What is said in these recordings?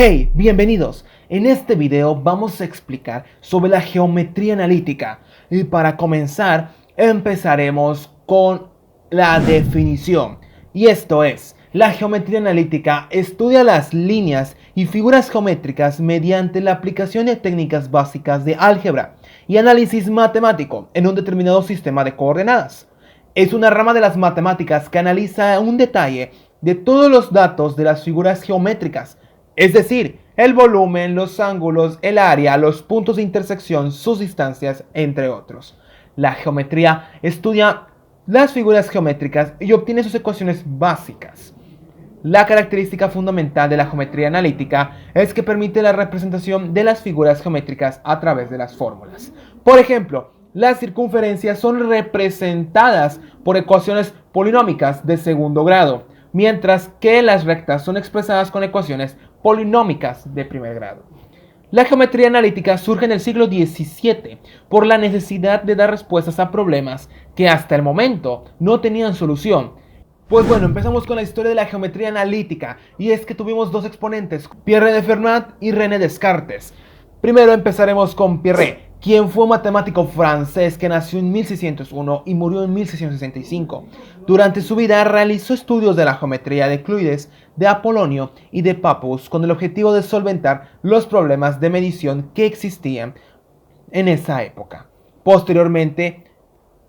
Hey, bienvenidos. En este video vamos a explicar sobre la geometría analítica y para comenzar empezaremos con la definición. Y esto es, la geometría analítica estudia las líneas y figuras geométricas mediante la aplicación de técnicas básicas de álgebra y análisis matemático en un determinado sistema de coordenadas. Es una rama de las matemáticas que analiza un detalle de todos los datos de las figuras geométricas, es decir, el volumen, los ángulos, el área, los puntos de intersección, sus distancias, entre otros. La geometría estudia las figuras geométricas y obtiene sus ecuaciones básicas. La característica fundamental de la geometría analítica es que permite la representación de las figuras geométricas a través de las fórmulas. Por ejemplo, las circunferencias son representadas por ecuaciones polinómicas de segundo grado, mientras que las rectas son expresadas con ecuaciones polinómicas de primer grado. La geometría analítica surge en el siglo XVII por la necesidad de dar respuestas a problemas que hasta el momento no tenían solución. Pues bueno, empezamos con la historia de la geometría analítica, y es que tuvimos dos exponentes, Pierre de Fermat y René Descartes. Primero empezaremos con Pierre, quien fue un matemático francés que nació en 1601 y murió en 1665. Durante su vida realizó estudios de la geometría de Euclides, de Apolonio y de Pappus con el objetivo de solventar los problemas de medición que existían en esa época. Posteriormente,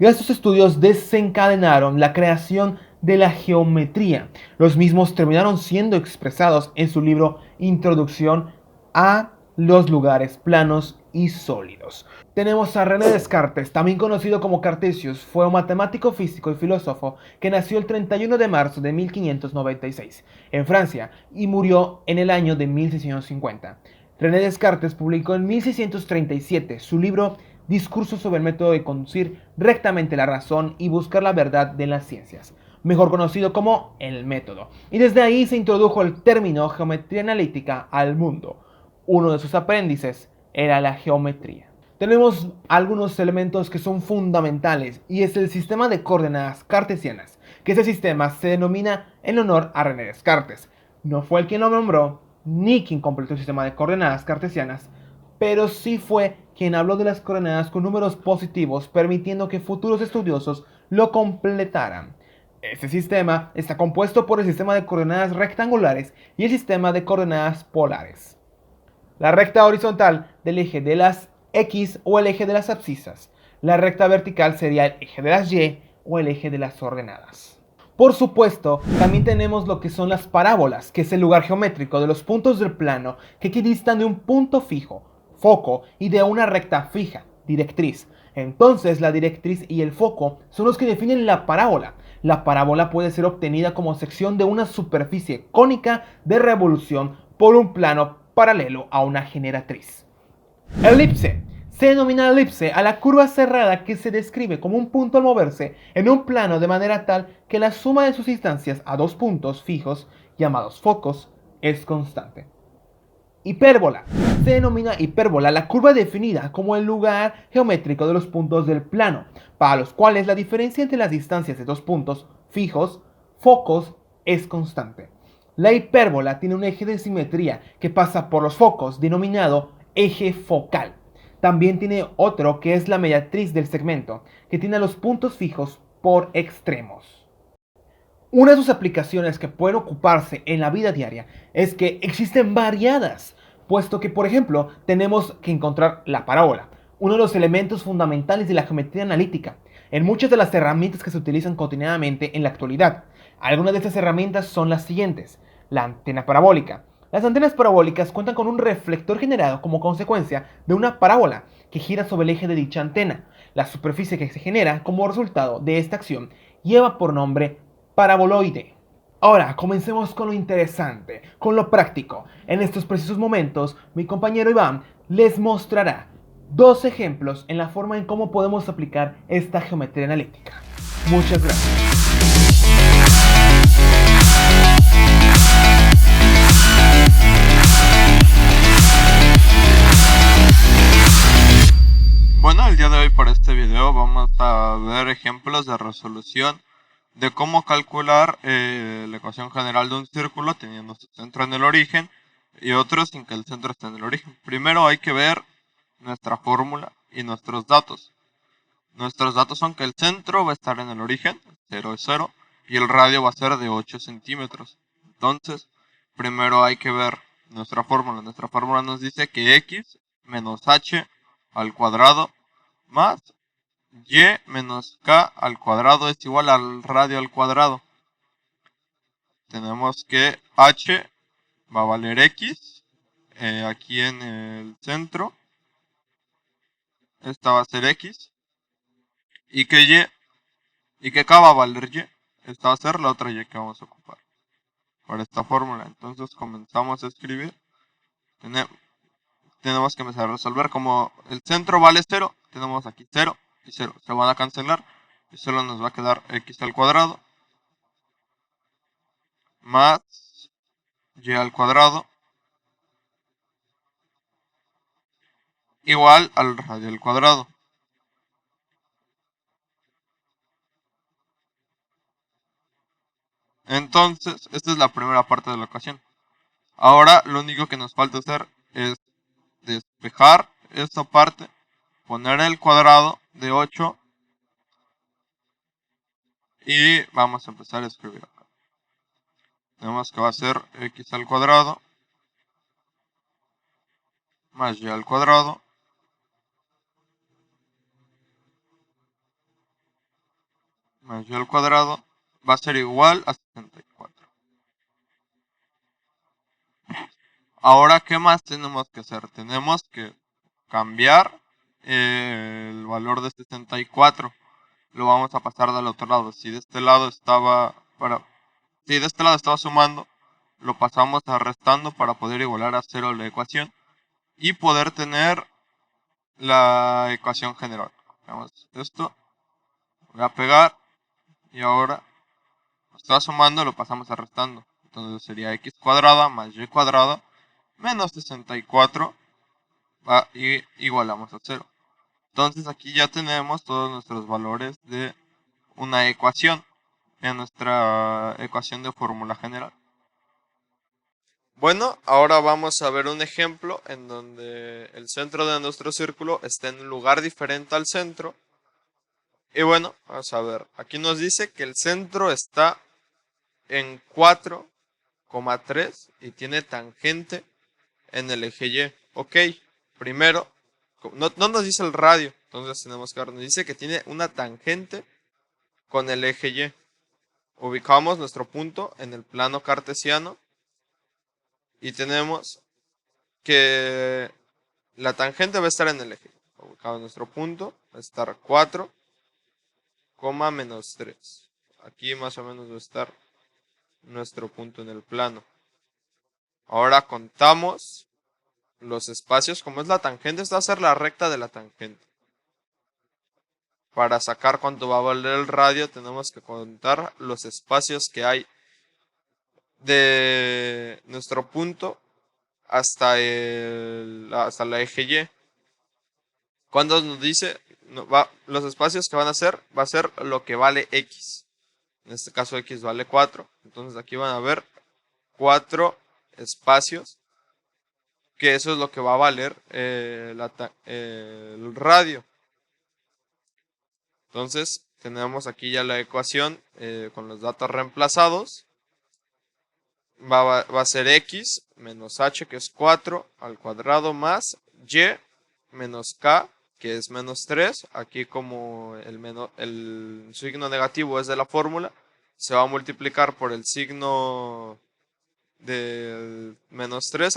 estos estudios desencadenaron la creación de la geometría. Los mismos terminaron siendo expresados en su libro Introducción a los lugares planos y sólidos. Tenemos a René Descartes, también conocido como Cartesius. Fue un matemático, físico y filósofo que nació el 31 de marzo de 1596 en Francia y murió en el año de 1650. René Descartes publicó en 1637 su libro Discurso sobre el método de conducir rectamente la razón y buscar la verdad de las ciencias, mejor conocido como el método. Y desde ahí se introdujo el término geometría analítica al mundo. Uno de sus apéndices era la geometría. Tenemos algunos elementos que son fundamentales y es el sistema de coordenadas cartesianas, que ese sistema se denomina en honor a René Descartes. No fue el quien lo nombró ni quien completó el sistema de coordenadas cartesianas, pero sí fue quien habló de las coordenadas con números positivos, permitiendo que futuros estudiosos lo completaran. Este sistema está compuesto por el sistema de coordenadas rectangulares y el sistema de coordenadas polares. La recta horizontal del eje de las X o el eje de las abscisas. La recta vertical sería el eje de las Y o el eje de las ordenadas. Por supuesto, también tenemos lo que son las parábolas, que es el lugar geométrico de los puntos del plano que equidistan de un punto fijo, foco, y de una recta fija, directriz. Entonces, la directriz y el foco son los que definen la parábola. La parábola puede ser obtenida como sección de una superficie cónica de revolución por un plano paralelo a una generatriz. Elipse. Se denomina elipse a la curva cerrada que se describe como un punto al moverse en un plano de manera tal que la suma de sus distancias a dos puntos fijos, llamados focos, es constante. Hipérbola. Se denomina hipérbola la curva definida como el lugar geométrico de los puntos del plano, para los cuales la diferencia entre las distancias de dos puntos fijos, focos, es constante. La hipérbola tiene un eje de simetría que pasa por los focos, denominado eje focal. También tiene otro que es la mediatriz del segmento, que tiene los puntos fijos por extremos. Una de sus aplicaciones que pueden ocuparse en la vida diaria es que existen variadas, puesto que, por ejemplo, tenemos que encontrar la parábola, uno de los elementos fundamentales de la geometría analítica, en muchas de las herramientas que se utilizan cotidianamente en la actualidad. Algunas de estas herramientas son las siguientes: la antena parabólica. Las antenas parabólicas cuentan con un reflector generado como consecuencia de una parábola que gira sobre el eje de dicha antena. La superficie que se genera como resultado de esta acción lleva por nombre paraboloide. Ahora, comencemos con lo interesante, con lo práctico. En estos precisos momentos, mi compañero Iván les mostrará dos ejemplos en la forma en cómo podemos aplicar esta geometría analítica. Muchas gracias. Bueno, el día de hoy para este video vamos a ver ejemplos de resolución de cómo calcular la ecuación general de un círculo teniendo su centro en el origen, y otro sin que el centro esté en el origen. Primero hay que ver nuestra fórmula y nuestros datos. Nuestros datos son que el centro va a estar en el origen, 0 es 0, y el radio va a ser de 8 centímetros. Entonces, primero hay que ver nuestra fórmula. Nuestra fórmula nos dice que x menos h al cuadrado más y menos k al cuadrado es igual al radio al cuadrado. Tenemos que h va a valer x, aquí en el centro. Esta va a ser x. Y que k va a valer y. Esta va a ser la otra y que vamos a ocupar para esta fórmula. Entonces comenzamos a escribir. Tenemos que empezar a resolver. Como el centro vale 0, tenemos aquí 0 y 0. Se van a cancelar y solo nos va a quedar x al cuadrado más y al cuadrado igual al radio al cuadrado. Entonces, esta es la primera parte de la ecuación. Ahora lo único que nos falta hacer es despejar esta parte, poner el cuadrado de 8 y vamos a empezar a escribir acá. Tenemos que va a ser x al cuadrado más y al cuadrado más y al cuadrado va a ser igual a 64. Ahora, ¿qué más tenemos que hacer? Tenemos que cambiar el valor de 64. Lo vamos a pasar del otro lado. Si de este lado estaba sumando, lo pasamos a restando para poder igualar a 0 la ecuación y poder tener la ecuación general. Veamos esto, voy a pegar y ahora está sumando, lo pasamos a restando. Entonces sería x cuadrada más y cuadrada menos 64 y igualamos a 0. Entonces aquí ya tenemos todos nuestros valores de una ecuación en nuestra ecuación de fórmula general. Bueno, ahora vamos a ver un ejemplo en donde el centro de nuestro círculo está en un lugar diferente al centro. Y bueno, vamos a ver. Aquí nos dice que el centro está en 4,3 y tiene tangente en el eje Y. Ok, primero, no nos dice el radio, entonces tenemos que ver. Nos dice que tiene una tangente con el eje Y. Ubicamos nuestro punto en el plano cartesiano y tenemos que la tangente va a estar en el eje. Ubicamos nuestro punto, va a estar 4, menos 3. Aquí más o menos va a estar nuestro punto en el plano. Ahora contamos los espacios. Como es la tangente, esta va a ser la recta de la tangente. Para sacar cuánto va a valer el radio, tenemos que contar los espacios que hay de nuestro punto hasta la eje Y. Cuando nos dice los espacios que van a ser, va a ser lo que vale x. En este caso x vale 4. Entonces aquí van a ver 4 espacios, que eso es lo que va a valer el radio. Entonces tenemos aquí ya la ecuación con los datos reemplazados. Va a ser x menos h, que es 4 al cuadrado, más y menos k, que es menos 3. Aquí como el signo negativo es de la fórmula, se va a multiplicar por el signo del menos 3,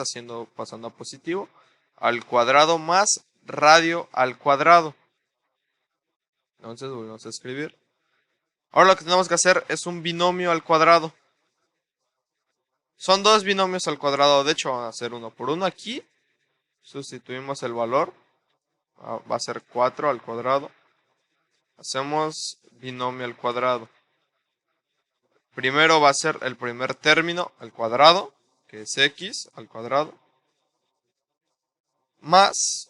pasando a positivo, al cuadrado más radio al cuadrado. Entonces volvemos a escribir. Ahora lo que tenemos que hacer es un binomio al cuadrado. Son dos binomios al cuadrado, de hecho van a ser uno por uno aquí. Sustituimos el valor, va a ser 4 al cuadrado. Hacemos binomio al cuadrado. Primero va a ser el primer término al cuadrado, que es x al cuadrado, más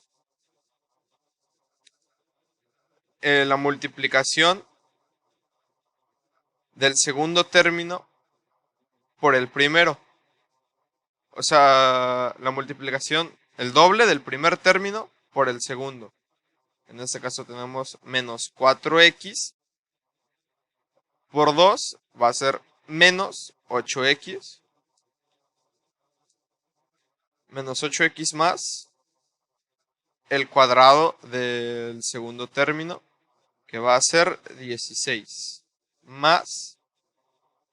la multiplicación del segundo término por el primero. O sea, la multiplicación, el doble del primer término por el segundo. En este caso tenemos menos 4x por 2 va a ser menos 8x. Menos 8x más el cuadrado del segundo término, que va a ser 16. Más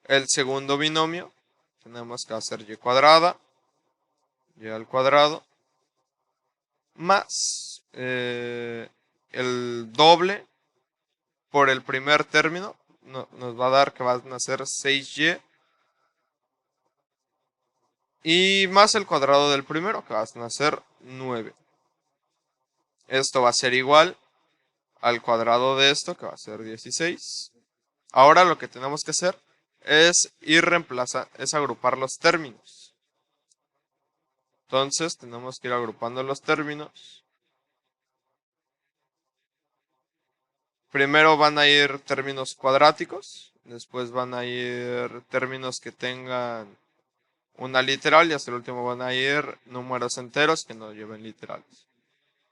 el segundo binomio, tenemos que hacer y cuadrada, y al cuadrado, más el doble por el primer término, nos va a dar que van a ser 6y, y más el cuadrado del primero, que va a ser 9. Esto va a ser igual al cuadrado de esto, que va a ser 16. Ahora lo que tenemos que hacer es es agrupar los términos. Entonces tenemos que ir agrupando los términos. Primero van a ir términos cuadráticos, después van a ir términos que tengan una literal y hasta el último van a ir números enteros que no lleven literales.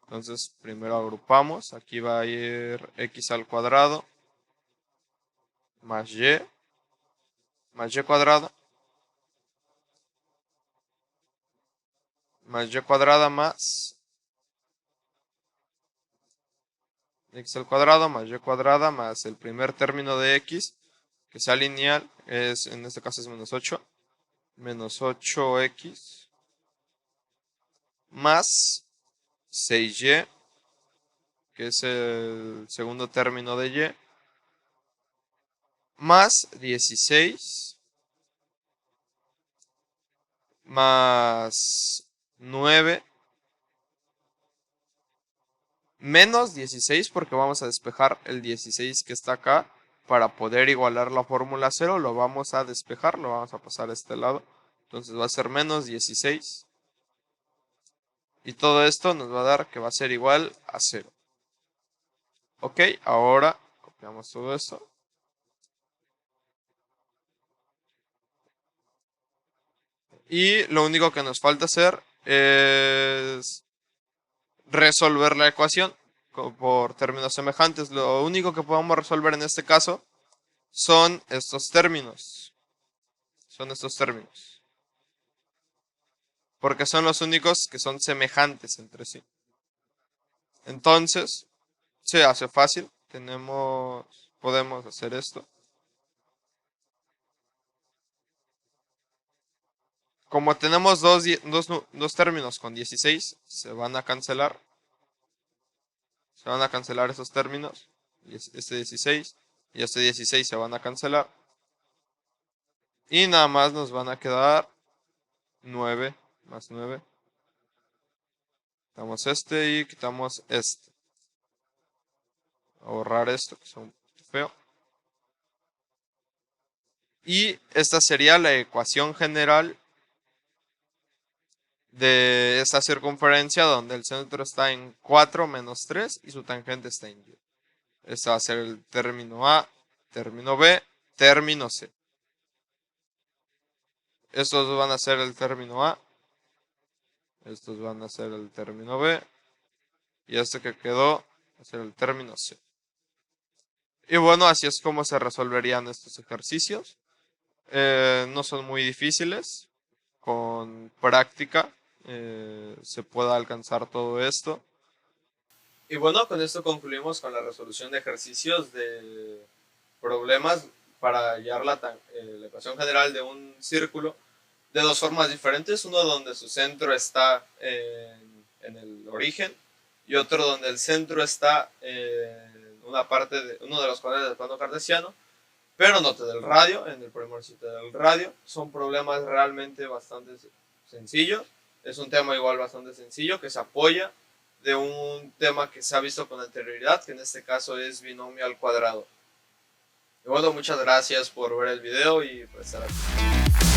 Entonces primero agrupamos, aquí va a ir x al cuadrado más y cuadrada más y cuadrada más x al cuadrado más y cuadrada más el primer término de x que sea lineal, en este caso es menos 8, menos 8x más 6y, que es el segundo término de y, más 16 más 9 menos 16, porque vamos a despejar el 16 que está acá para poder igualar la fórmula 0. Lo vamos a despejar, lo vamos a pasar a este lado. Entonces va a ser menos 16. Y todo esto nos va a dar que va a ser igual a 0. Ok, ahora copiamos todo esto. Y lo único que nos falta hacer es resolver la ecuación por términos semejantes. Lo único que podemos resolver en este caso son estos términos. Porque son los únicos que son semejantes entre sí. Entonces, se hace fácil. Podemos hacer esto. Como tenemos dos términos con 16, se van a cancelar. Se van a cancelar esos términos. Este 16 y este 16 se van a cancelar. Y nada más nos van a quedar 9 más 9. Quitamos este y quitamos este. A borrar esto, que es un poquito feo. Y esta sería la ecuación general de esta circunferencia, donde el centro está en 4 menos 3 y su tangente está en y. Este va a ser el término A, término B, término C. Estos van a ser el término A. Estos van a ser el término B. Y este que quedó va a ser el término C. Y bueno, así es como se resolverían estos ejercicios. No son muy difíciles. Con práctica se puede alcanzar todo esto. Y bueno, con esto concluimos con la resolución de ejercicios de problemas para hallar la ecuación general de un círculo de dos formas diferentes. Uno donde su centro está en el origen y otro donde el centro está en uno de los cuadrados del plano cartesiano, pero no del radio, en el primer sitio del radio. Son problemas realmente bastante sencillos. Es un tema igual bastante sencillo que se apoya de un tema que se ha visto con anterioridad, que en este caso es binomio al cuadrado. Y bueno, muchas gracias por ver el video y por estar aquí.